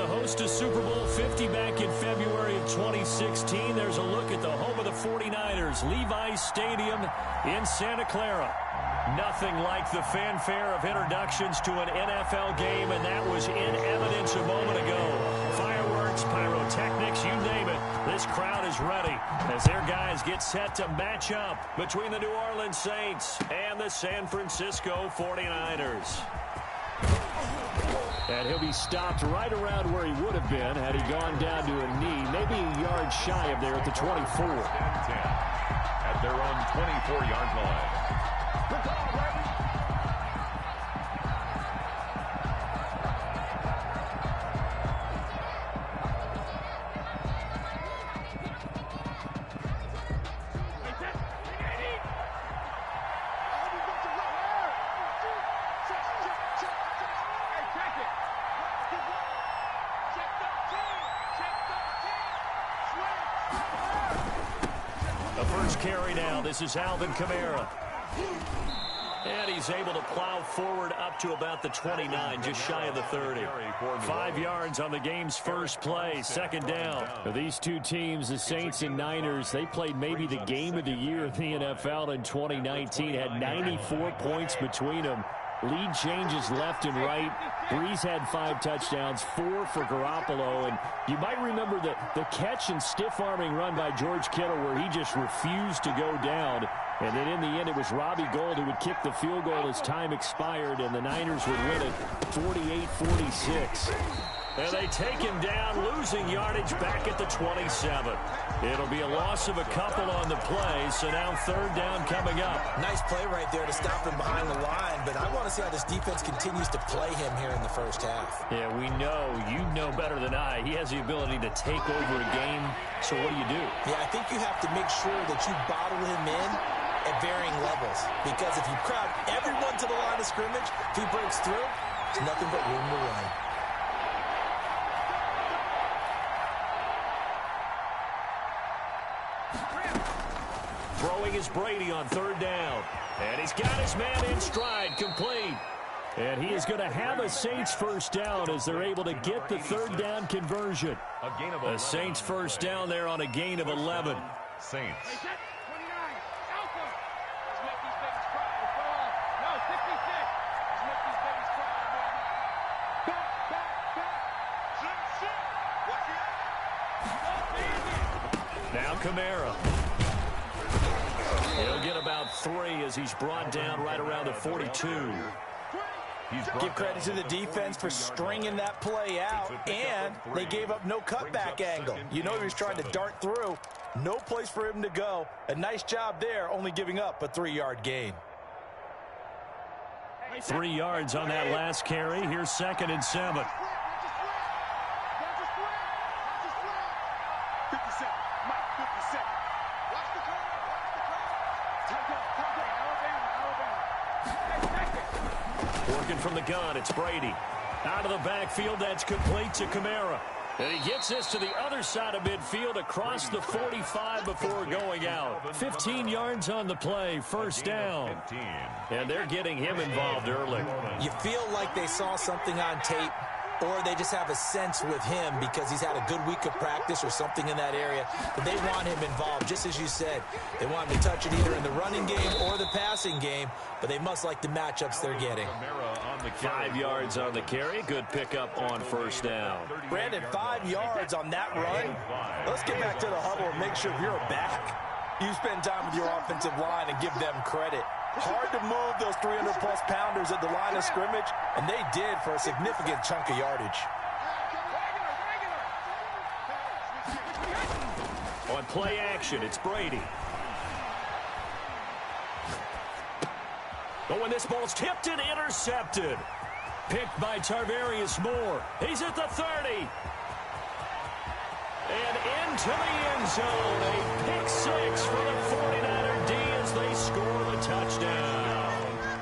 the host of Super Bowl 50 back in February of 2016. There's a look at the home of the 49ers, Levi's Stadium in Santa Clara. Nothing like the fanfare of introductions to an NFL game, and that was in evidence a moment ago. Fireworks, pyrotechnics, you name it. This crowd is ready as their guys get set to match up between the New Orleans Saints and the San Francisco 49ers. And he'll be stopped right around where he would have been had he gone down to a knee, maybe a yard shy of there at the 24. 10 at their own 24-yard line. Carry now. This is Alvin Kamara. And he's able to plow forward up to about the 29, just shy of the 30. 5 yards on the game's first play, second down. These two teams, the Saints and Niners, they played maybe the game of the year in the NFL in 2019. Had 94 points between them. Lead changes left and right. Breeze had 5 touchdowns, 4 for Garoppolo. And you might remember the catch and stiff-arming run by George Kittle where he just refused to go down. And then in the end, it was Robbie Gould who would kick the field goal as time expired, and the Niners would win it 48-46. And they take him down, losing yardage back at the 27. It'll be a loss of a couple on the play, so now third down coming up. Nice play right there to stop him behind the line, but I want to see how this defense continues to play him here in the first half. Yeah, we know. You know better than I. He has the ability to take over a game, so what do you do? Yeah, I think you have to make sure that you bottle him in at varying levels, because if you crowd everyone to the line of scrimmage, if he breaks through, there's nothing but room to run. Throwing is Brady on third down. And he's got his man in stride, complete. And he is going to have a Saints first down as they're able to get the third down conversion. A Saints first down there on a gain of 11. Saints. Now Kamara. He'll get about 3 as he's brought down right around the 42. Give credit to the defense for stringing that play out, and they gave up no cutback angle. You know he was trying to dart through. No place for him to go. A nice job there, only giving up a 3-yard gain. 3 yards on that last carry. Here's 2nd and 7. Working from the gun, it's Brady. Out of the backfield, that's complete to Kamara. And he gets this to the other side of midfield across the 45 before going out. 15 yards on the play, first down. And they're getting him involved early. You feel like they saw something on tape, or they just have a sense with him because he's had a good week of practice or something in that area. But they want him involved, just as you said. They want him to touch it either in the running game or the passing game, but they must like the matchups they're getting. 5 yards on the carry. Good pickup on first down. Brandon, 5 yards on that run. Let's get back to the huddle and make sure you're back. You spend time with your offensive line and give them credit. Hard to move those 300-plus pounders at the line of scrimmage, and they did for a significant chunk of yardage. On play action, it's Brady. But when this ball's tipped and intercepted. Picked by Tarvarius Moore. He's at the 30. And into the end zone. A pick 6 for the 49er D as they score the touchdown.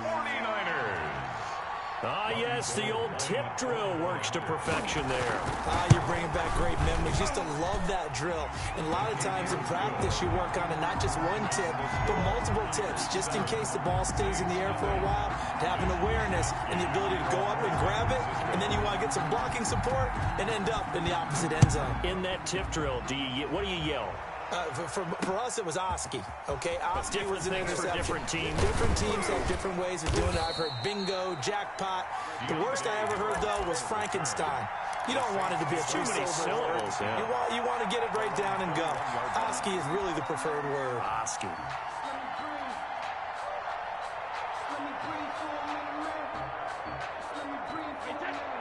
49ers. Ah, yes, the old tip drill works to perfection there. You're bringing back great memories. Used to love that drill. And a lot of times in practice, you work on it, not just one tip, but multiple tips, just in case the ball stays in the air for a while, to have an awareness and the ability to go up and grab it, and then you want to get some blocking support and end up in the opposite end zone. In that tip drill, what do you yell? For us, it was Oski, okay? Oski was an interception. Different teams. Different teams have different ways of doing it. I've heard bingo, jackpot. The worst I ever heard, though, was Frankenstein. You don't want it to be a too many syllables. Yeah. You want to get it right down and go. Oski is really the preferred word. Oski.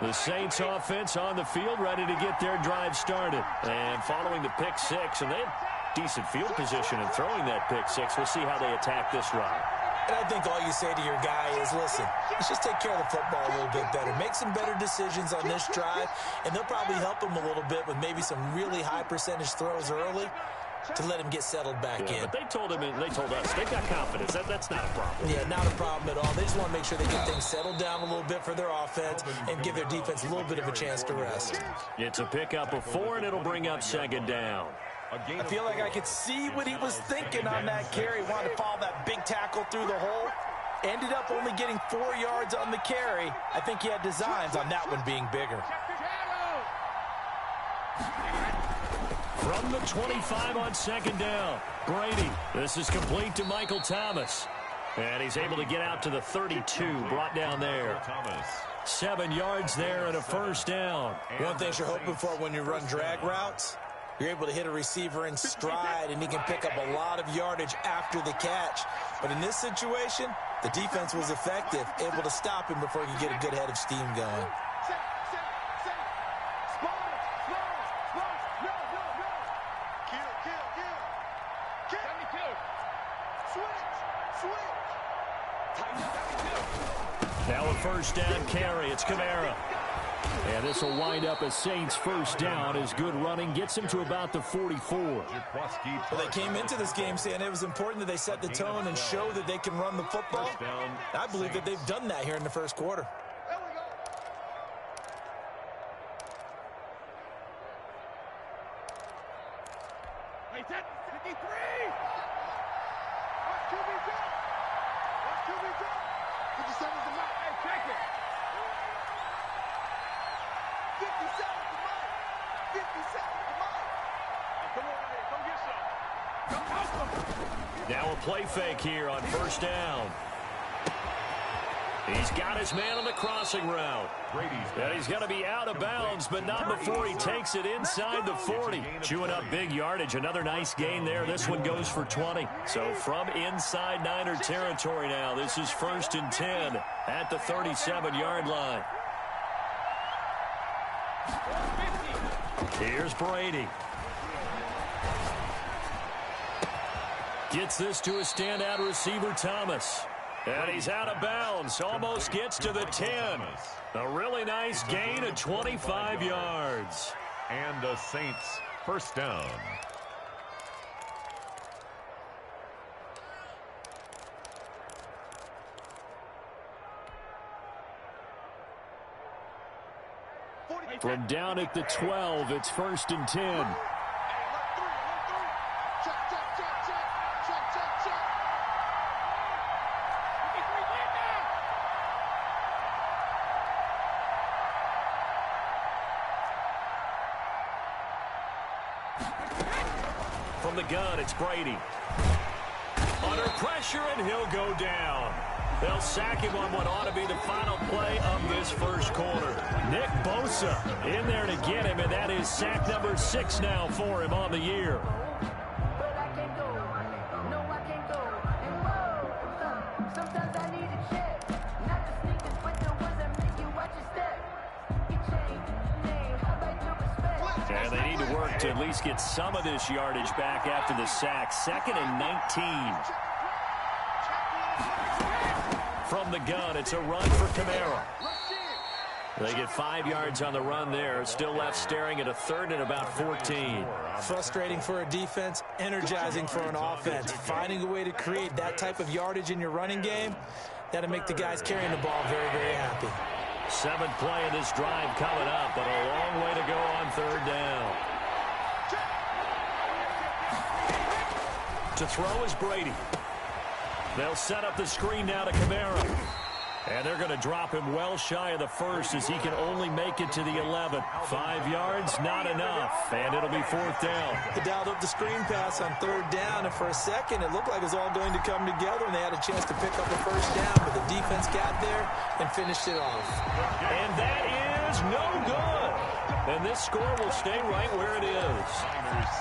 The Saints offense on the field, ready to get their drive started. And following the pick six, and they had decent field position in throwing that pick six. We'll see how they attack this drive. And I think all you say to your guy is, listen, let's just take care of the football a little bit better. Make some better decisions on this drive, and they'll probably help him a little bit with maybe some really high percentage throws early to let him get settled back in. But they told us, they've got confidence. That's not a problem. Yeah, not a problem at all. They just want to make sure they get things settled down a little bit for their offense and give their defense a little bit of a chance to rest. It's a pickup of 4, and it'll bring up second down. I feel like I could see what he was thinking on that carry. Wanted to follow that big tackle through the hole. Ended up only getting 4 yards on the carry. I think he had designs on that one being bigger. From the 25 on second down, Brady. This is complete to Michael Thomas. And he's able to get out to the 32, brought down there. 7 yards there and a first down. One thing you're hoping for when you run drag routes, you're able to hit a receiver in stride, and he can pick up a lot of yardage after the catch. But in this situation, the defense was effective, able to stop him before he could get a good head of steam going. Now a first down carry. It's Kamara. And this will wind up a Saints first down as good running gets him to about the 44. Well, they came into this game saying it was important that they set the tone and show that they can run the football. I believe that they've done that here in the first quarter. Now a play fake here on first down. He's got his man on the crossing route. And he's going to be out of bounds, but not before he takes it inside the 40. Chewing up big yardage. Another nice gain there. This one goes for 20. So from inside Niner territory now, this is 1st and 10 at the 37-yard line. Here's Brady. Gets this to a standout receiver, Thomas. And he's out of bounds. Almost gets to the 10. A really nice gain of 25 yards. And the Saints first down. From down at the 12, it's 1st and 10. From the gun, it's Brady. Under pressure, and he'll go down. They'll sack him on what ought to be the final play of this first quarter. Nick Bosa in there to get him, and that is sack number 6 now for him on the year. And they need to work to at least get some of this yardage back after the sack. 2nd and 19. From the gun, it's a run for Kamara. They get 5 yards on the run there. Still left staring at a 3rd and about 14. Frustrating for a defense, energizing for an offense. Finding a way to create that type of yardage in your running game, That'll make the guys carrying the ball very, very happy. 7th play of this drive coming up, but a long way to go on 3rd down. To throw is Brady. They'll set up the screen now to Kamara. And they're going to drop him well shy of the 1st as he can only make it to the 11th. 5 yards, not enough, and it'll be 4th down. They dialed up the screen pass on 3rd down, and for a second it looked like it was all going to come together, and they had a chance to pick up a 1st down, but the defense got there and finished it off. And that is no good. And this score will stay right where it is.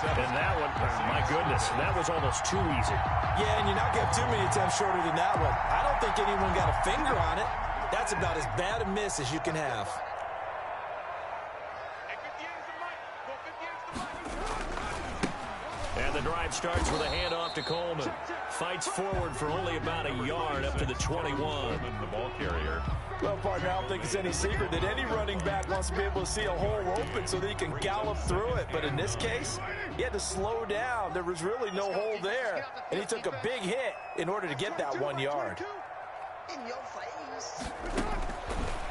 And that one, my goodness, that was almost too easy. Yeah, and you're not getting too many attempts shorter than that one. I don't think anyone got a finger on it. That's about as bad a miss as you can have. And the drive starts with a handoff to Coleman. Fights forward for only about a yard up to the 21. The ball carrier. Well, partner, I don't think it's any secret that any running back wants to be able to see a hole open so that he can gallop through it. But in this case, he had to slow down. There was really no hole there, and he took a big hit in order to get that 1 yard.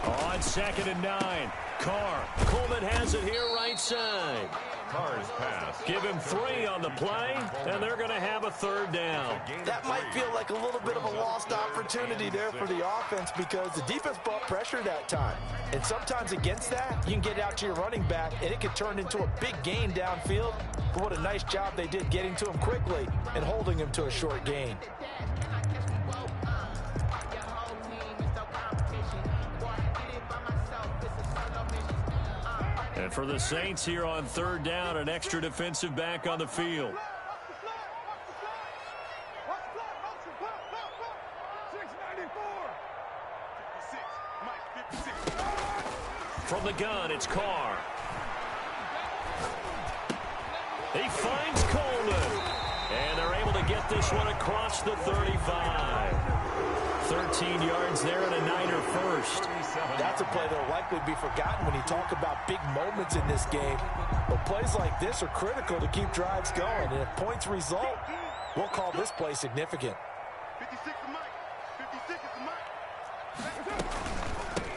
On 2nd and 9, Carr. Coleman has it here right side. Carr's pass. Give him 3 on the play, and they're going to have a 3rd down. That might feel like a little bit of a lost opportunity there for the offense because the defense brought pressure that time. And sometimes against that, you can get out to your running back, and it can turn into a big gain downfield. But what a nice job they did getting to him quickly and holding him to a short gain. And for the Saints here on 3rd down, an extra defensive back on the field. From the gun, it's Carr. He finds Coleman. And they're able to get this one across the 35. 13 yards there and a Niner first. That's a play that will likely be forgotten when you talk about big moments in this game. But plays like this are critical to keep drives going. And if points result, we'll call this play significant.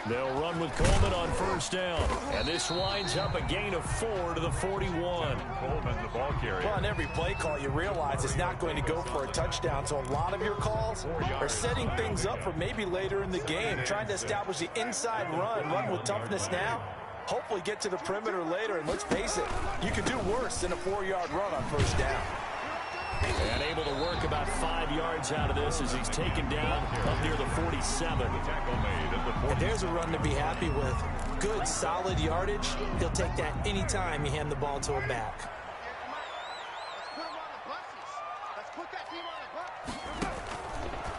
They'll run with Coleman on 1st down. And this winds up a gain of 4 to the 41. Coleman, the ball carrier. Well, on every play call, you realize it's not going to go for a touchdown. So a lot of your calls are setting things up for maybe later in the game, trying to establish the inside run with toughness now. Hopefully get to the perimeter later. And let's face it, you could do worse than a 4-yard run on 1st down. And able to work about 5 yards out of this as he's taken down up near the 47. Tackle made at the 40. And there's a run to be happy with. Good, solid yardage. He'll take that anytime you hand the ball to a back.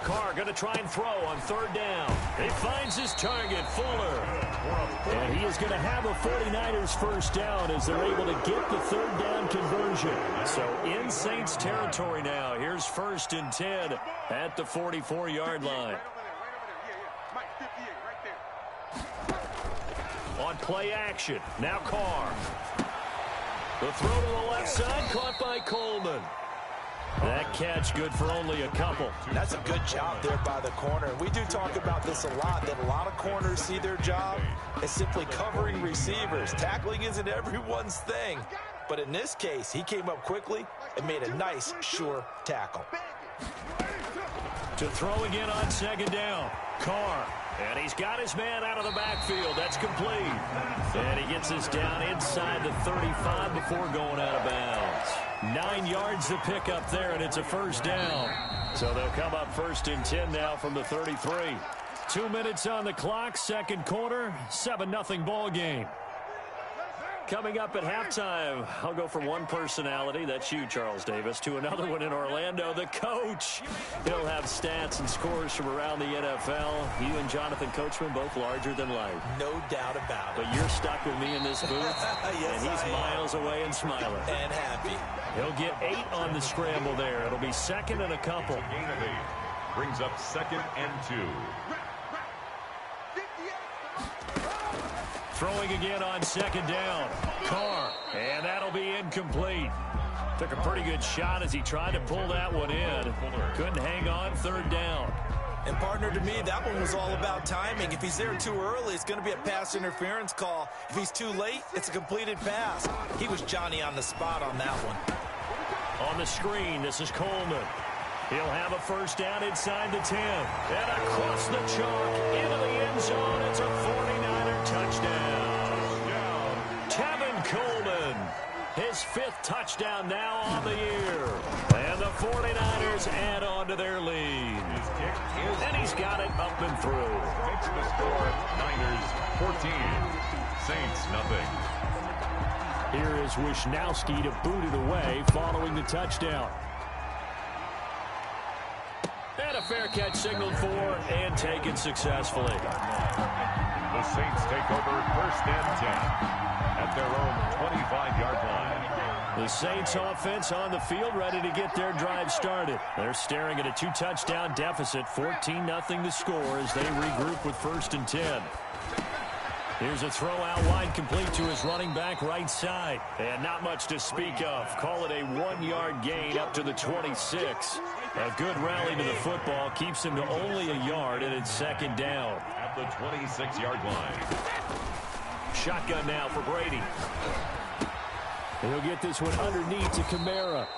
Carr going to try and throw on 3rd down. He finds his target, Fuller. And he is going to have a 49ers 1st down as they're able to get the 3rd down conversion. So in Saints territory now. Here's 1st and 10 at the 44-yard line. On play action, now Carr. The throw to the left side, caught by Coleman. That catch good for only a couple. That's a good job there by the corner. We do talk about this a lot, that a lot of corners see their job as simply covering receivers. Tackling isn't everyone's thing. But in this case, he came up quickly and made a nice, sure tackle. To throw again on 2nd down, Carr. And he's got his man out of the backfield. That's complete. And he gets us down inside the 35 before going out of bounds. 9 yards to pick up there, and it's a 1st down. So they'll come up 1st and 10 now from the 33. 2 minutes on the clock, 2nd quarter, 7-0 ball game. Coming up at halftime, I'll go from one personality, that's you, Charles Davis, to another one in Orlando, the coach. He'll have stats and scores from around the NFL. You and Jonathan Coachman, both larger than life. No doubt about it. But you're stuck with me in this booth, yes, and he's miles away and smiling. And happy. He'll get 8 on the scramble there. It'll be 2nd and a couple. Gain of 8 brings up 2nd and 2. Throwing again on 2nd down. Carr. And that'll be incomplete. Took a pretty good shot as he tried to pull that one in. Couldn't hang on 3rd down. And partner, to me, that one was all about timing. If he's there too early, it's going to be a pass interference call. If he's too late, it's a completed pass. He was Johnny on the spot on that one. On the screen, this is Coleman. He'll have a first down inside the 10. And across the chalk, into the end zone. It's a 49er touchdown. Tevin Coleman, his 5th touchdown now on the year. And the 49ers add on to their lead. And he's got it up and through. Makes the score Niners 14, Saints nothing. Here is Wisnowski to boot it away following the touchdown. And a fair catch signaled for and taken successfully. The Saints take over first and 10 at their own 25-yard line. The Saints offense on the field ready to get their drive started. They're staring at a 2-touchdown deficit, 14-0 to score as they regroup with first and 10. Here's a throw out wide, complete to his running back right side. And not much to speak of. Call it a 1-yard gain up to the 26. A good rally to the football keeps him to only a yard, and it's second down. At the 26-yard line. Shotgun now for Brady. He'll get this one underneath to Kamara.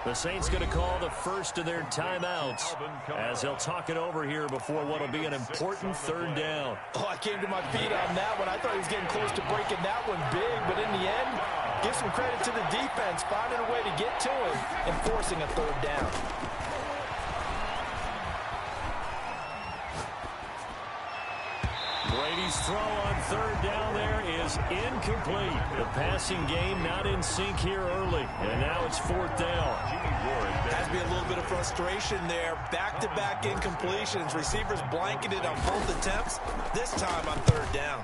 The Saints going to call the first of their timeouts as they'll talk it over here before what will be an important third down. Oh, I came to my feet on that one. I thought he was getting close to breaking that one big, but in the end, give some credit to the defense, finding a way to get to him and forcing a third down. Brady's throw on third down there is incomplete. The passing game not in sync here early, and now it's fourth down. Has to be a little bit of frustration there. Back-to-back incompletions. Receivers blanketed on both attempts, this time on third down.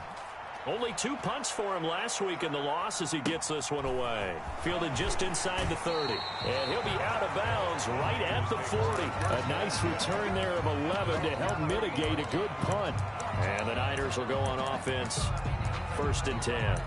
Only 2 punts for him last week in the loss as he gets this one away. Fielded just inside the 30. And he'll be out of bounds right at the 40. A nice return there of 11 to help mitigate a good punt. And the Niners will go on offense. First and 10.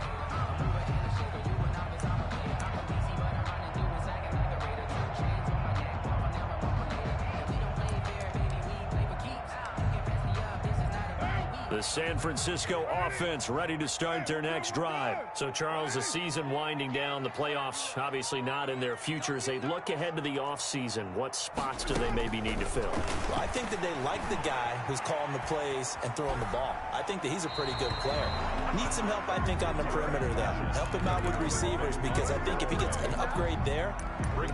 The San Francisco offense ready to start their next drive. So, Charles, the season winding down, the playoffs obviously not in their future. As they look ahead to the offseason, what spots do they maybe need to fill? Well, I think that they like the guy who's calling the plays and throwing the ball. I think that he's a pretty good player. Needs some help, I think, on the perimeter, though. Help him out with receivers, because I think if he gets an upgrade there,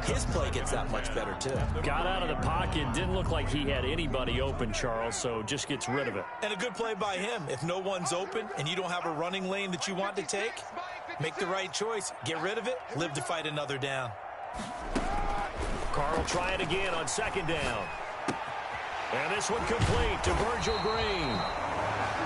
his play gets that much better, too. Got out of the pocket. Didn't look like he had anybody open, Charles, so just gets rid of it. And a good play by him. If no one's open and you don't have a running lane that you want to take, make the right choice. Get rid of it. Live to fight another down. Carr will try it again on second down. And this one complete to Virgil Green.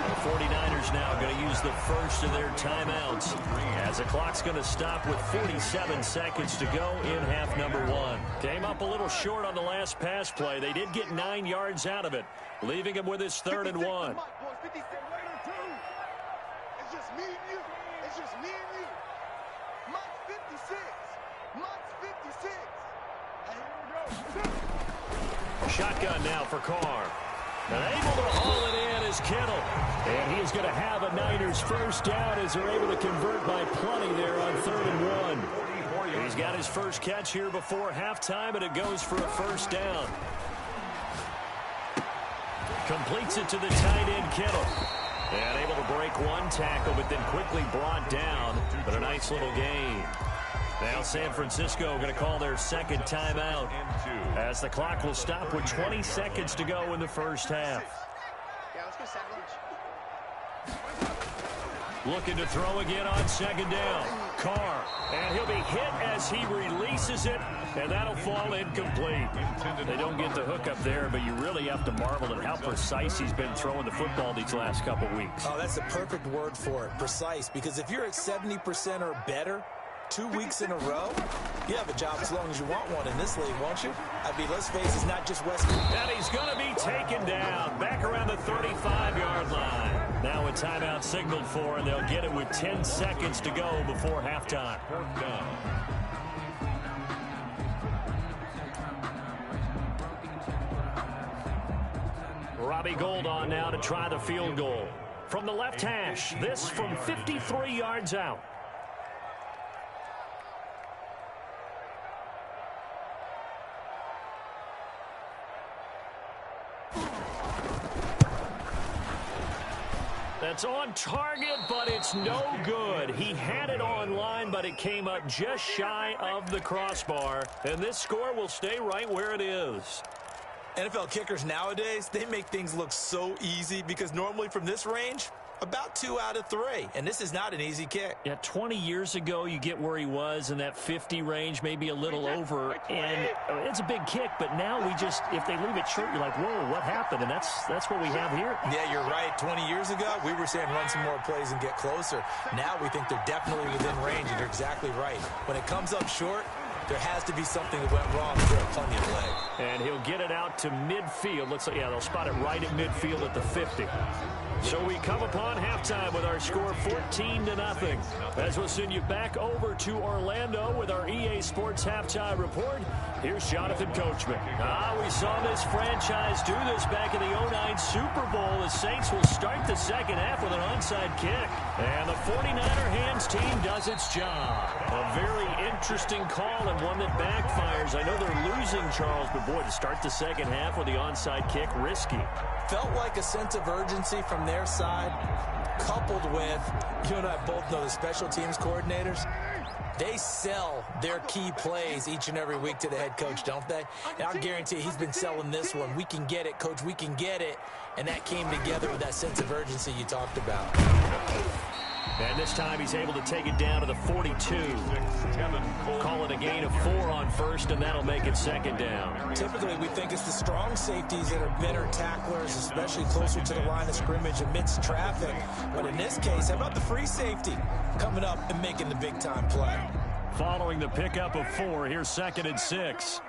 The 49ers now going to use the first of their timeouts as the clock's going to stop with 47 seconds to go in half number 1. Came up a little short on the last pass play. They did get 9 yards out of it, leaving him with his 3rd and 1. It's just me and you. It's just me and you. Mike's 56. Mike's 56. And here we go. Shotgun now for Carr. And able to haul it in is Kittle. And he is going to have a Niners first down as they're able to convert by plenty there on 3rd and 1. He's got his first catch here before halftime, and it goes for a first down. Completes it to the tight end, Kittle. And able to break one tackle, but then quickly brought down. But a nice little gain. Now San Francisco going to call their second timeout as the clock will stop with 20 seconds to go in the first half. Yeah, let's go set lunch. Looking to throw again on second down. Carr. And he'll be hit as he releases it, and that'll fall incomplete. They don't get the hook up there, but you really have to marvel at how precise he's been throwing the football these last couple weeks. Oh, that's the perfect word for it, precise, because if you're at 70% or better 2 weeks in a row, you have a job as long as you want one in this league, won't you? I mean, let's face it, it's not just West. And he's going to be taken down back around the 35-yard line. Now a timeout signaled for, and they'll get it with 10 seconds to go before halftime. Fourth down. Robbie Gould on now to try the field goal. From the left hash, this from 53 yards out. That's on target, but it's no good. He had it on line, but it came up just shy of the crossbar. And this score will stay right where it is. NFL kickers nowadays, they make things look so easy because normally from this range, about 2 out of 3. And this is not an easy kick. Yeah, 20 years ago, you get where he was in that 50 range, maybe a little over. And it's a big kick, but now we just, if they leave it short, you're like, whoa, what happened? And that's what we have here. Yeah, you're right. 20 years ago, we were saying run some more plays and get closer. Now we think they're definitely within range, and you're exactly right. When it comes up short, there has to be something that went wrong. There are plenty of leg. And he'll get it out to midfield. Looks like, yeah, they'll spot it right at midfield at the 50. So we come upon halftime with our score 14-0. As we'll send you back over to Orlando with our EA Sports halftime report. Here's Jonathan Coachman. We saw this franchise do this back in the 09 Super Bowl. The Saints will start the second half with an onside kick. And the 49er hands team does its job. A very interesting call and one that backfires. I know they're losing, Charles, but boy, to start the second half with the onside kick, risky. Felt like a sense of urgency from their side, coupled with, you and I both know the special teams coordinators, they sell their key plays each and every week to the head coach, don't they? And I'll guarantee he's been selling this one. We can get it, coach, we can get it. And that came together with that sense of urgency you talked about. And this time he's able to take it down to the 42. Call it a gain of 4 on first, and that'll make it second down. Typically, we think it's the strong safeties that are better tacklers, especially closer to the line of scrimmage amidst traffic. But in this case, how about the free safety coming up and making the big-time play? Following the pickup of 4, here's 2nd and 6.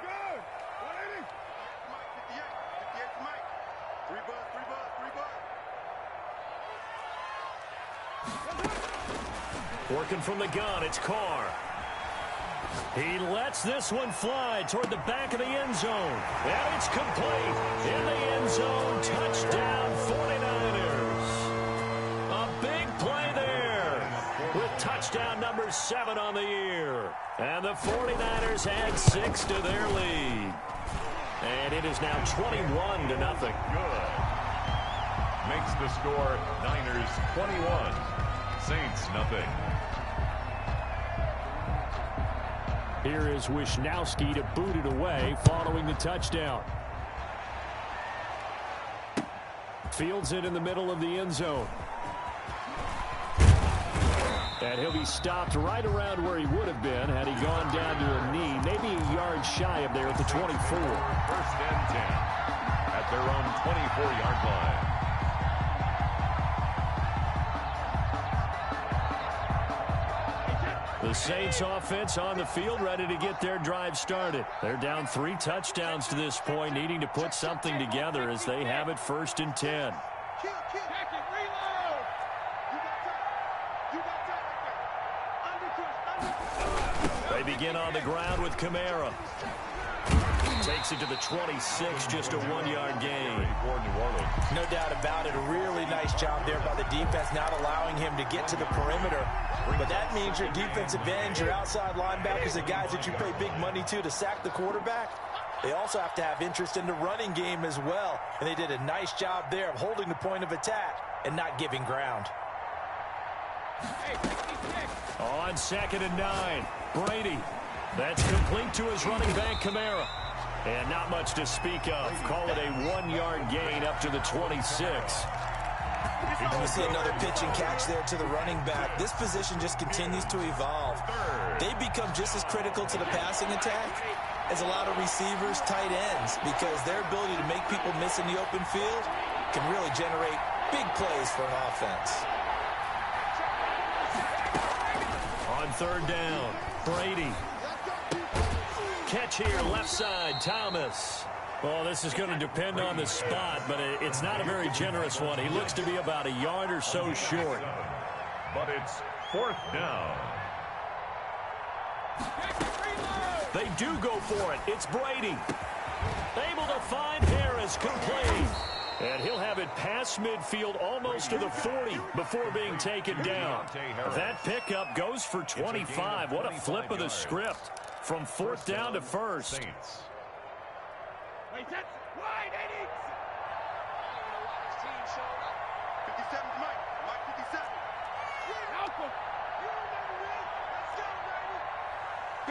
Working from the gun, it's Carr. He lets this one fly toward the back of the end zone. And it's complete. In the end zone, touchdown 49ers. A big play there with touchdown number 7 on the year. And the 49ers add 6 to their lead. And it is now 21-0. Good. Makes the score Niners 21, Saints nothing. Here is Wishnowski to boot it away following the touchdown. Fields it in the middle of the end zone. And he'll be stopped right around where he would have been had he gone down to a knee, maybe a yard shy of there at the 24. 1st and 10 at their own 24-yard line. The Saints offense on the field, ready to get their drive started. They're down 3 touchdowns to this point, needing to put something together as they have it 1st and 10. They begin on the ground with Kamara. Takes it to the 26, just a 1-yard gain. No doubt about it. A really nice job there by the defense, not allowing him to get to the perimeter. But that means your defensive ends, your outside linebackers, the guys that you pay big money to sack the quarterback, they also have to have interest in the running game as well. And they did a nice job there of holding the point of attack and not giving ground. On 2nd and 9, Brady. That's complete to his running back, Kamara. And not much to speak of. Call it a 1-yard gain up to the 26. And we see another pitch and catch there to the running back. This position just continues to evolve. They become just as critical to the passing attack as a lot of receivers, tight ends, because their ability to make people miss in the open field can really generate big plays for an offense. On 3rd down, Brady. Catch here, left side, Thomas. Well, this is going to depend on the spot, but it's not a very generous one. He looks to be about a yard or so short. But it's 4th down. They do go for it. It's Brady. Able to find Harris, complete. And he'll have it past midfield almost to the 40 before being taken down. That pickup goes for 25. What a flip of the script from fourth down to first. Saints. Wait, that's wide, Eddie. 57's Mike. Mike 57. Malcolm. You remember me? Let's go, baby.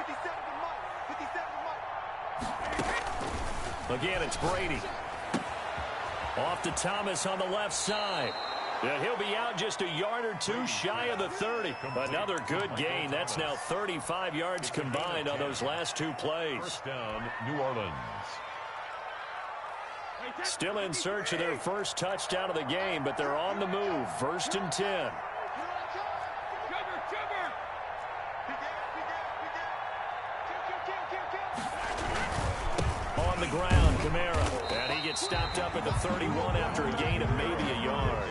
57's Mike. 57's Mike. Again, it's Brady. Off to Thomas on the left side. Yeah, he'll be out just a yard or two shy of the 30. Another good gain. That's now 35 yards combined on those last two plays. First down, New Orleans. Still in search of their first touchdown of the game, but they're on the move. First and 10. On the ground, Kamara. And he gets stopped up at the 31 after a gain of maybe a yard.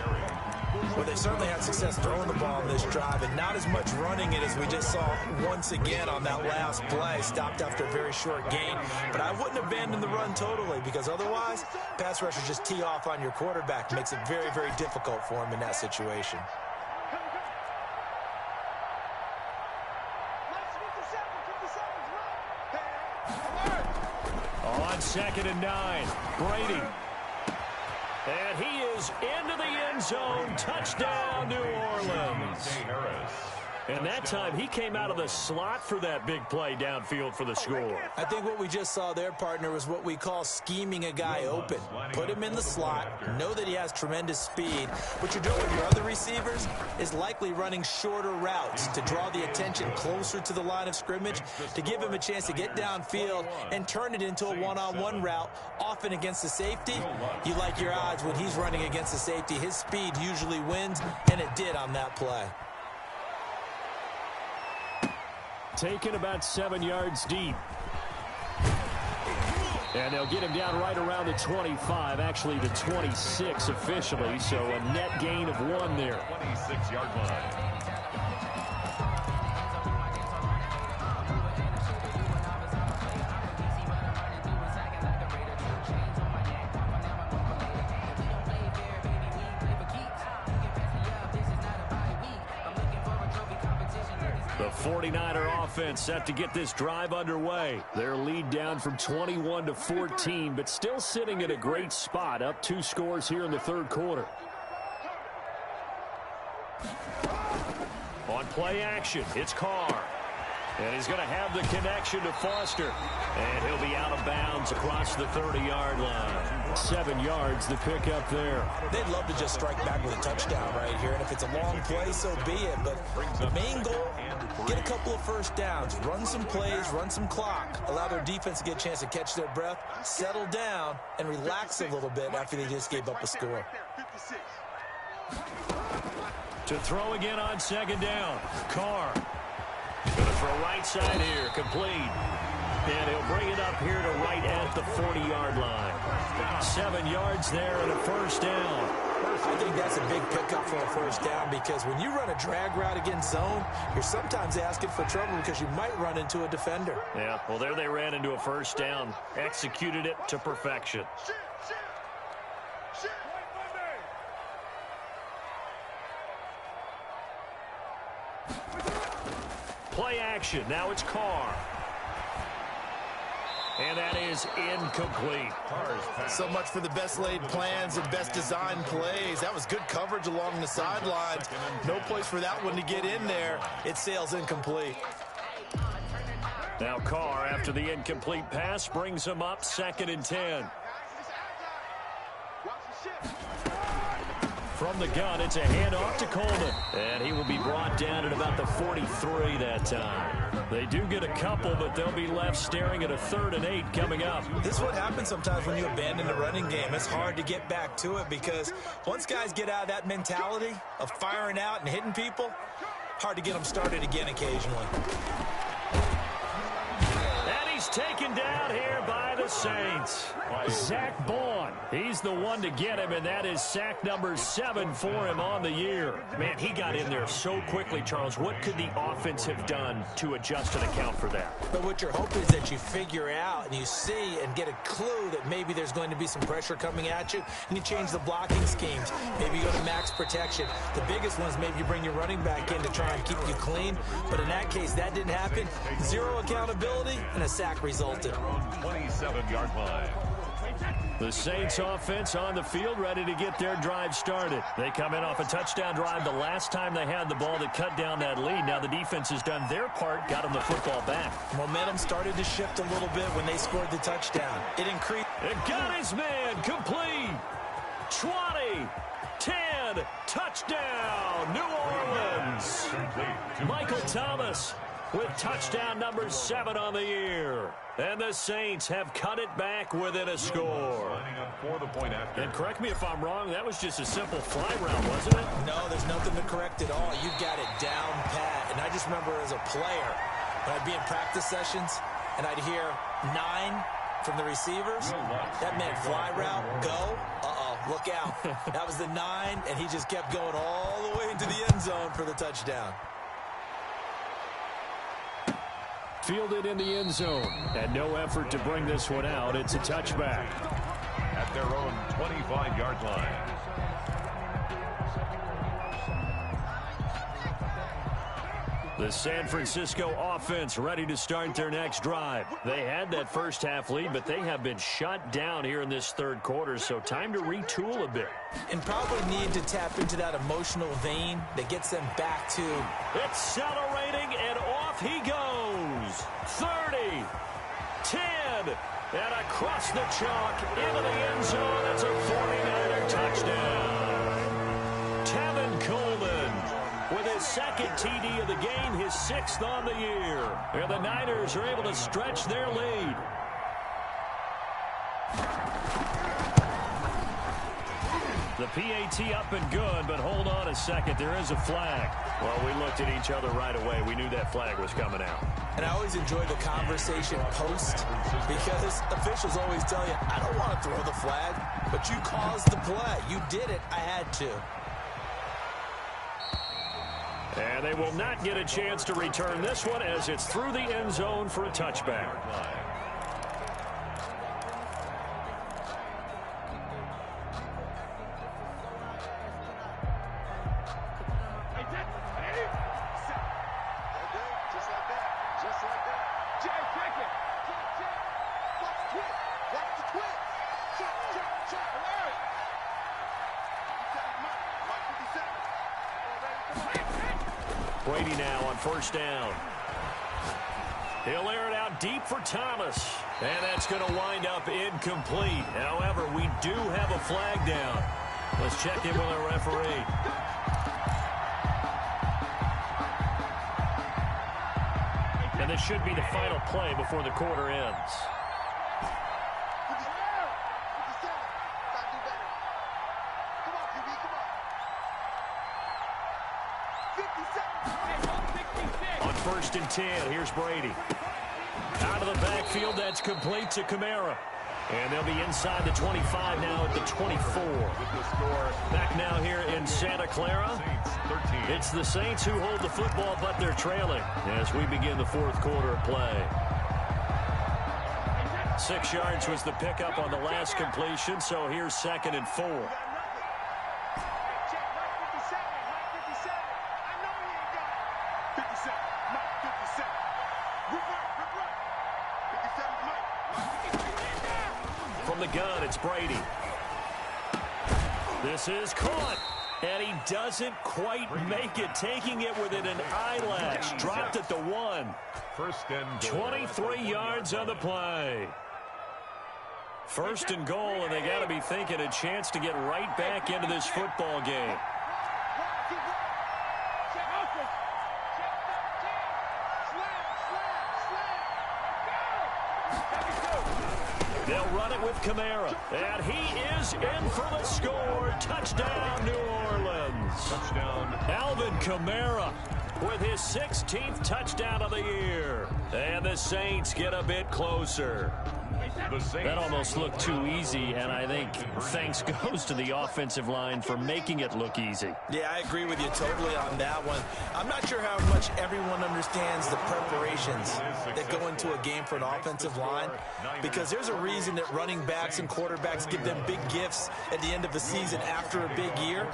Well, they certainly had success throwing the ball in this drive, and not as much running it as we just saw once again on that last play. Stopped after a very short gain. But I wouldn't abandon the run totally, because otherwise, pass rushers just tee off on your quarterback. Makes it very, very difficult for him in that situation. On 2nd and 9, Brady. And he is into the end zone. Touchdown, New Orleans. And that time, he came out of the slot for that big play downfield for the score. I think what we just saw there, partner, was what we call scheming a guy open. Put him in the slot, know that he has tremendous speed. What you're doing with your other receivers is likely running shorter routes to draw the attention closer to the line of scrimmage, to give him a chance to get downfield and turn it into a one-on-one route, often against the safety. You like your odds when he's running against the safety. His speed usually wins, and it did on that play. Taken about 7 yards deep. And they'll get him down right around the 25, actually the 26 officially, so a net gain of 1 there. 26-yard line. The 49er offense set to get this drive underway. Their lead down from 21 to 14, but still sitting at a great spot, up 2 scores here in the third quarter. On play action, it's Carr. And he's going to have the connection to Foster. And he'll be out of bounds across the 30-yard line. 7 yards, the pickup there. They'd love to just strike back with a touchdown right here. And if it's a long play, so be it. But the main goal, get a couple of first downs. Run some plays, run some clock. Allow their defense to get a chance to catch their breath, settle down, and relax a little bit after they just gave up a score. To throw again on 2nd down. Carr. Going to throw right side here, complete. And he'll bring it up here to right at the 40-yard line. 7 yards there and a first down. I think that's a big pickup for a first down, because when you run a drag route against zone, you're sometimes asking for trouble because you might run into a defender. Yeah, well, there they ran into a first down. Executed it to perfection. Play action. Now it's Carr. And that is incomplete. So much for the best laid plans and best designed plays. That was good coverage along the sidelines. No place for that one to get in there. It sails incomplete. Now Carr, after the incomplete pass, brings him up 2nd and 10. From the gun, it's a handoff to Coleman. And he will be brought down at about the 43 that time. They do get a couple, but they'll be left staring at a 3rd and 8 coming up. This is what happens sometimes when you abandon the running game. It's hard to get back to it, because once guys get out of that mentality of firing out and hitting people, hard to get them started again occasionally. And he's He's taken down here by the Saints. Zach Baun, he's the one to get him, and that is sack number 7 for him on the year. Man, he got in there so quickly, Charles. What could the offense have done to adjust and account for that? But what you're hoping is that you figure out and you see and get a clue that maybe there's going to be some pressure coming at you, and you change the blocking schemes. Maybe you go to max protection. The biggest one is maybe you bring your running back in to try and keep you clean. But in that case, that didn't happen. 0 accountability, and a sack resulted. 27-yard line. The Saints offense on the field, ready to get their drive started. They come in off a touchdown drive the last time they had the ball to cut down that lead. Now the defense has done their part, got them the football back. Momentum started to shift a little bit when they scored the touchdown. It increased. It got his man complete. 20, 10, touchdown, New Orleans. Michael Thomas with touchdown number 7 on the year. And the Saints have cut it back within a score. And correct me if I'm wrong, that was just a simple fly route, wasn't it? No, there's nothing to correct at all. You got it down pat. And I just remember as a player, when I'd be in practice sessions, and I'd hear 9 from the receivers. That meant fly route, go. Look out. That was the 9, and he just kept going all the way into the end zone for the touchdown. Fielded in the end zone, and no effort to bring this one out. It's a touchback. At their own 25-yard line. The San Francisco offense ready to start their next drive. They had that first half lead, but they have been shut down here in this third quarter, so time to retool a bit. And probably need to tap into that emotional vein that gets them back to. Accelerating, and off he goes. 30, 10, and across the chalk into the end zone. It's a 49er touchdown. Tevin Coleman with his second TD of the game, his 6th on the year. And the Niners are able to stretch their lead. The PAT up and good, but hold on a second. There is a flag. Well, we looked at each other right away. We knew that flag was coming out. And I always enjoy the conversation post because officials always tell you, I don't want to throw the flag, but you caused the play. You did it. I had to. And they will not get a chance to return this one as it's through the end zone for a touchback. Brady now on first down. He'll air it out deep for Thomas. And that's going to wind up incomplete. However, we do have a flag down. Let's check in with our referee. And this should be the final play before the quarter ends. On 1st and 10, here's Brady. Out of the backfield, that's complete to Kamara. And they'll be inside the 25 now at the 24. Back now here in Santa Clara. It's the Saints who hold the football, but they're trailing as we begin the fourth quarter of play. 6 yards was the pickup on the last completion, so here's 2nd and 4. From the gun, it's Brady. This is caught, and he doesn't quite make it, taking it within an eyelash. Dropped at the 1. 23 yards on the play. 1st and goal, and they got to be thinking a chance to get right back into this football game. They'll run it with Kamara, and he is in for the score. Touchdown, New Orleans. Touchdown. Alvin Kamara with his 16th touchdown of the year. And the Saints get a bit closer. That almost looked too easy, and I think thanks goes to the offensive line for making it look easy. Yeah, I agree with you totally on that one. I'm not sure how much everyone understands the preparations that go into a game for an offensive line, because there's a reason that running backs and quarterbacks give them big gifts at the end of the season after a big year.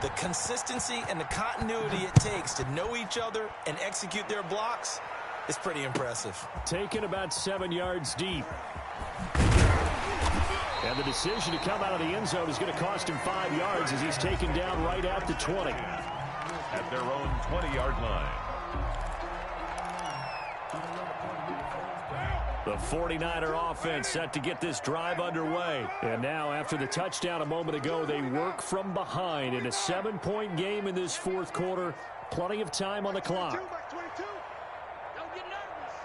The consistency and the continuity it takes to know each other and execute their blocks is pretty impressive. Taken about 7 yards deep. And the decision to come out of the end zone is going to cost him 5 yards as he's taken down right at the 20. At their own 20-yard line. The 49er offense set to get this drive underway. And now, after the touchdown a moment ago, they work from behind in a 7-point game in this fourth quarter. Plenty of time on the clock. Mike 22. Don't get nervous.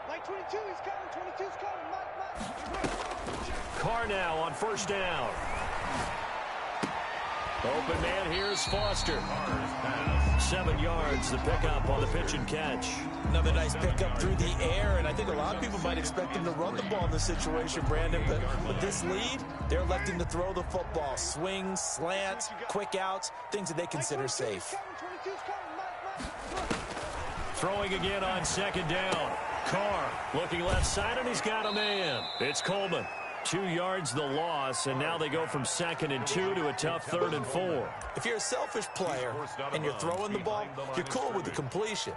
Mike 22, he's coming. 22's coming. Mike. Carr now on first down. Open man, here's Foster. 7 yards, the pickup on the pitch and catch. Another nice pickup through the air, and I think a lot of people might expect him to run the ball in this situation, Brandon, but with this lead, they're electing to throw the football. Swings, slants, quick outs, things that they consider safe. Throwing again on second down. Carr looking left side, and he's got a man. It's Coleman. 2 yards the loss, and now they go from 2nd and 2 to a tough 3rd and 4. If you're a selfish player and you're throwing the ball, you're cool with the completion.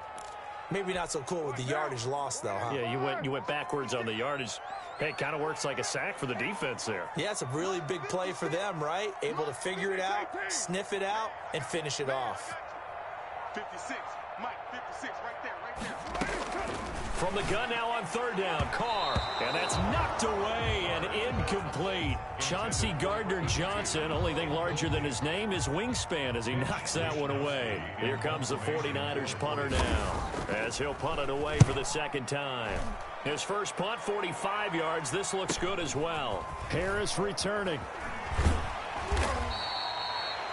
Maybe not so cool with the yardage loss, though, huh? Yeah, you went backwards on the yardage. Hey, it kind of works like a sack for the defense there. Yeah, it's a really big play for them, right? Able to figure it out, sniff it out, and finish it off. 56. Mike, 56, right there. From the gun now on 3rd down, Carr. And that's knocked away and incomplete. Chauncey Gardner-Johnson, only thing larger than his name is wingspan as he knocks that one away. Here comes the 49ers punter now as he'll punt it away for the 2nd time. His first punt, 45 yards. This looks good as well. Harris returning.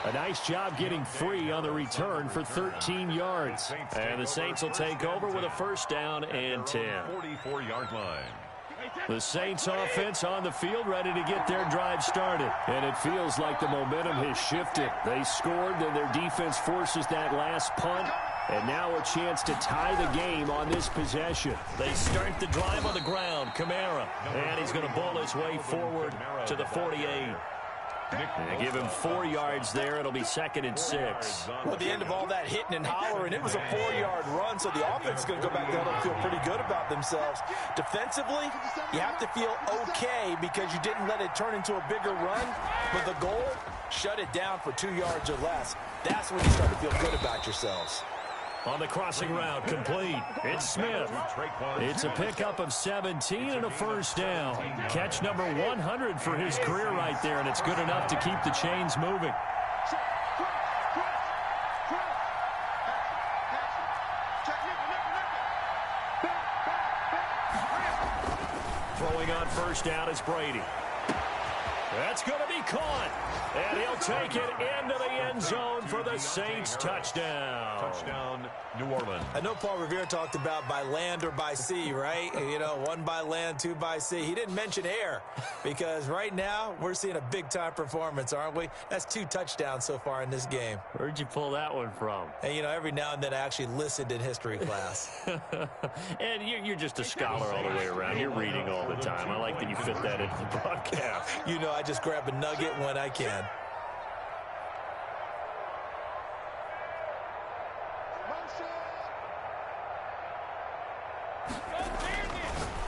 A nice job getting free on the return for 13 yards. And the Saints will take over with a first down and 10. 44-yard line. The Saints offense on the field ready to get their drive started. And it feels like the momentum has shifted. They scored, then their defense forces that last punt. And now a chance to tie the game on this possession. They start the drive on the ground. Kamara. And he's going to bowl his way forward to the 48. And give him 4 yards there. It'll be 2nd and 6. Well, at the end of all that hitting and hollering, it was a 4-yard run, so the offense is going to go back down and feel pretty good about themselves. Defensively, you have to feel okay because you didn't let it turn into a bigger run. But the goal, shut it down for 2 yards or less. That's when you start to feel good about yourselves. On the crossing route, complete. It's Smith. It's a pickup of 17 and a first down. Catch number 100 for his career right there, and it's good enough to keep the chains moving. Throwing on first down is Brady. That's going to be caught. And he'll take it into the end zone for the Saints touchdown. Touchdown, New Orleans. I know Paul Revere talked about by land or by sea, right? You know, 1 by land, 2 by sea. He didn't mention air because right now we're seeing a big-time performance, aren't we? That's 2 touchdowns so far in this game. Where'd you pull that one from? And, you know, every now and then I actually listened in history class. And you're just a scholar all the way around. You're reading all the time. I like that you fit that into the broadcast. You know, I just grab a nugget when I can.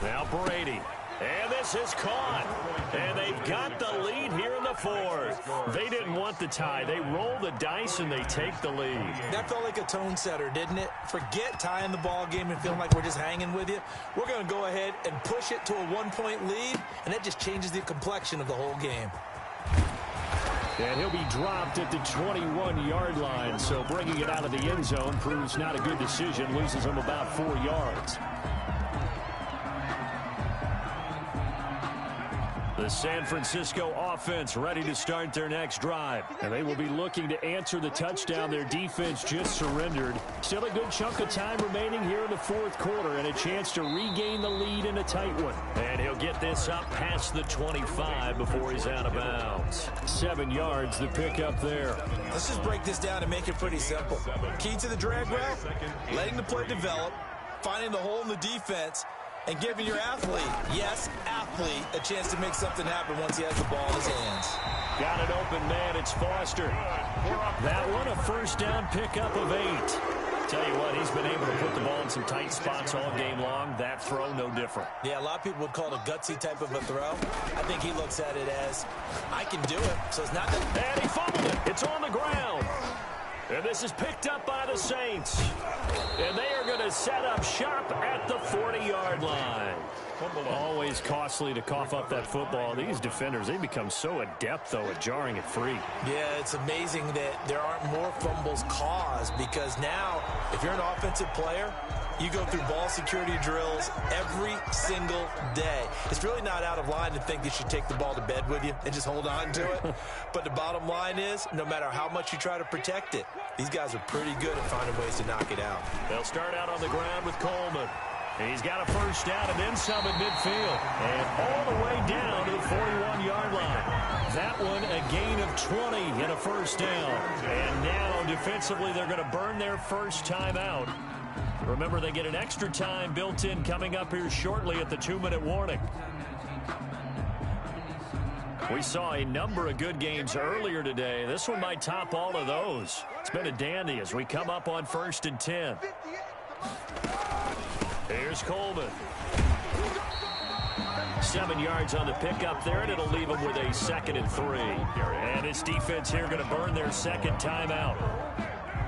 Now Brady. And this is caught. And they've got the lead here in the 4th. They didn't want the tie. They roll the dice and they take the lead. That felt like a tone setter, didn't it? Forget tying the ball game and feeling like we're just hanging with you. We're going to go ahead and push it to a 1-point lead, and that just changes the complexion of the whole game. And he'll be dropped at the 21-yard line, so bringing it out of the end zone proves not a good decision, loses him about 4 yards. The San Francisco offense ready to start their next drive. And they will be looking to answer the touchdown their defense just surrendered. Still a good chunk of time remaining here in the fourth quarter and a chance to regain the lead in a tight one. And he'll get this up past the 25 before he's out of bounds. 7 yards, the pickup there. Let's just break this down and make it pretty simple. Key to the drag route, letting the play develop, finding the hole in the defense, and giving your athlete, yes, athlete, a chance to make something happen once he has the ball in his hands. Got an open man. It's Foster. That one, a first down pickup of 8. Tell you what, he's been able to put the ball in some tight spots all game long. That throw, no different. Yeah, a lot of people would call it a gutsy type of a throw. I think he looks at it as, I can do it. So it's not that... And he fumbled it. It's on the ground. And this is picked up by the Saints. And they are going to set up shop at the 40-yard line. Always costly to cough up that football. These defenders, they become so adept, though, at jarring it free. Yeah, it's amazing that there aren't more fumbles caused because now, if you're an offensive player, you go through ball security drills every single day. It's really not out of line to think you should take the ball to bed with you and just hold on to it. But the bottom line is, no matter how much you try to protect it, these guys are pretty good at finding ways to knock it out. They'll start out on the ground with Coleman. He's got a first down and then some at midfield. And all the way down to the 41-yard line. That one a gain of 20 and a first down. And now defensively they're going to burn their first time out. Remember, they get an extra time built in coming up here shortly at the 2-minute warning. We saw a number of good games earlier today. This one might top all of those. It's been a dandy as we come up on 1st and 10. Here's Coleman. 7 yards on the pickup there, and it'll leave them with a 2nd and 3. And this defense here going to burn their second timeout.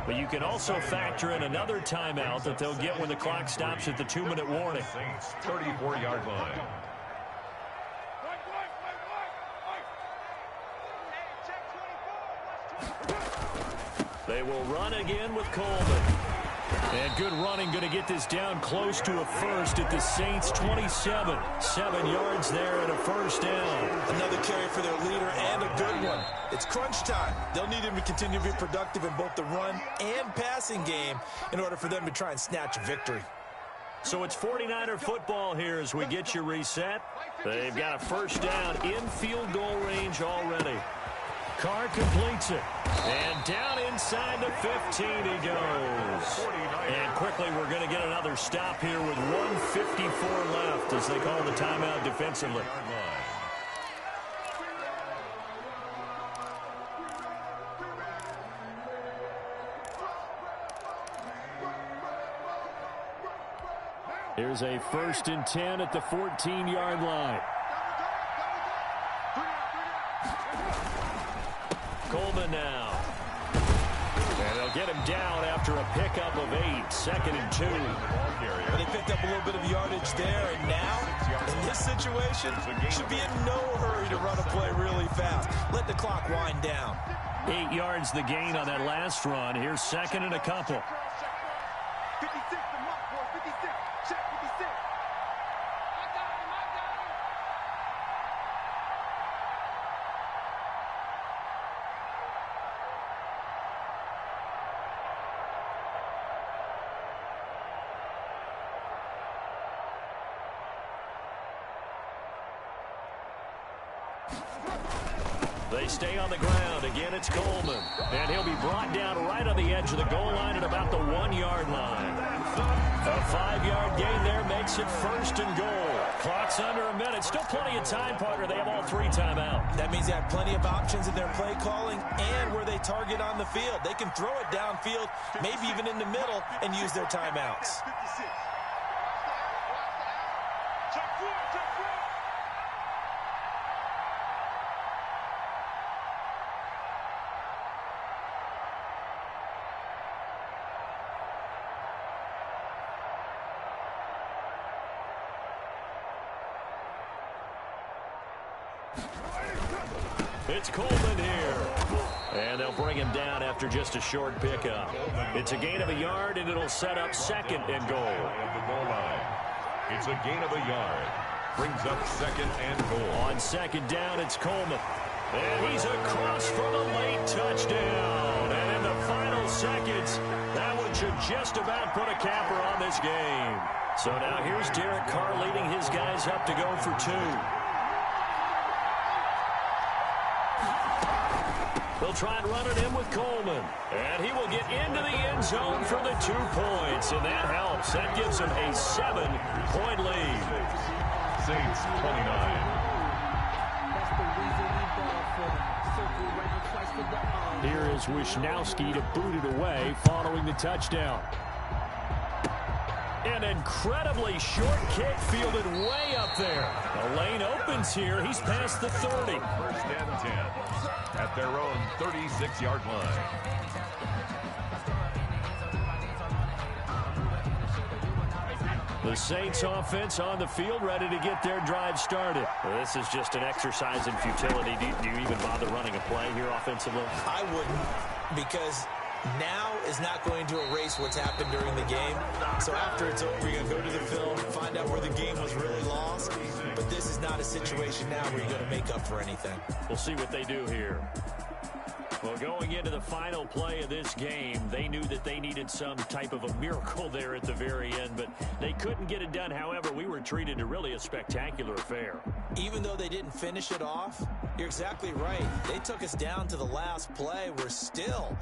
But you can also factor in another timeout that they'll get when the clock stops at the 2-minute warning. 34-yard line. They will run again with Coleman. And good running, going to get this down close to a first at the Saints' 27. 7 yards there and a first down. Another carry for their leader and a good one. It's crunch time. They'll need him to continue to be productive in both the run and passing game in order for them to try and snatch a victory. So it's 49er football here as we get you reset. They've got a first down in field goal range already. Carr completes it. And down inside the 15 he goes. And quickly we're going to get another stop here with 1:54 left as they call the timeout defensively. Here's a 1st and 10 at the 14-yard line. Coleman now. And they'll get him down after a pickup of 8. 2nd and 2. Well, they picked up a little bit of yardage there, and now, in this situation, should be in no hurry to run a play really fast. Let the clock wind down. 8 yards the gain on that last run. Here's 2nd and a couple. 56 to mark, boy. 56. Check 56. They stay on the ground. Again, it's Coleman. And he'll be brought down right on the edge of the goal line at about the 1-yard line. A 5-yard gain there makes it 1st and goal. Clock's under a minute. Still plenty of time, partner. They have all 3 timeouts. That means they have plenty of options in their play calling and where they target on the field. They can throw it downfield, maybe even in the middle, and use their timeouts. 56. It's Coleman here. And they'll bring him down after just a short pickup. It's a gain of a yard, and it'll set up 2nd and goal. It's a gain of a yard. Brings up 2nd and goal. On 2nd down, it's Coleman. And he's across for the late touchdown. And in the final seconds, that one should just about put a capper on this game. So now here's Derek Carr leading his guys up to go for 2. They'll try and run it in with Coleman. And he will get into the end zone for the 2 points. And that helps. That gives him a 7-point lead. Saints 29. Here is Wisnowski to boot it away following the touchdown. An incredibly short kick fielded way up there. The lane opens here. He's past the 30. 1st and 10 at their own 36-yard line. The Saints offense on the field, ready to get their drive started. Well, this is just an exercise in futility. Do you even bother running a play here offensively? I wouldn't, because now is not going to erase what's happened during the game. So after it's over, you're going to go to the film, find out where the game was really lost. But this is not a situation now where you're going to make up for anything. We'll see what they do here. Well, going into the final play of this game, they knew that they needed some type of a miracle there at the very end, but they couldn't get it done. However, we were treated to really a spectacular affair. Even though they didn't finish it off, you're exactly right. They took us down to the last play. We're still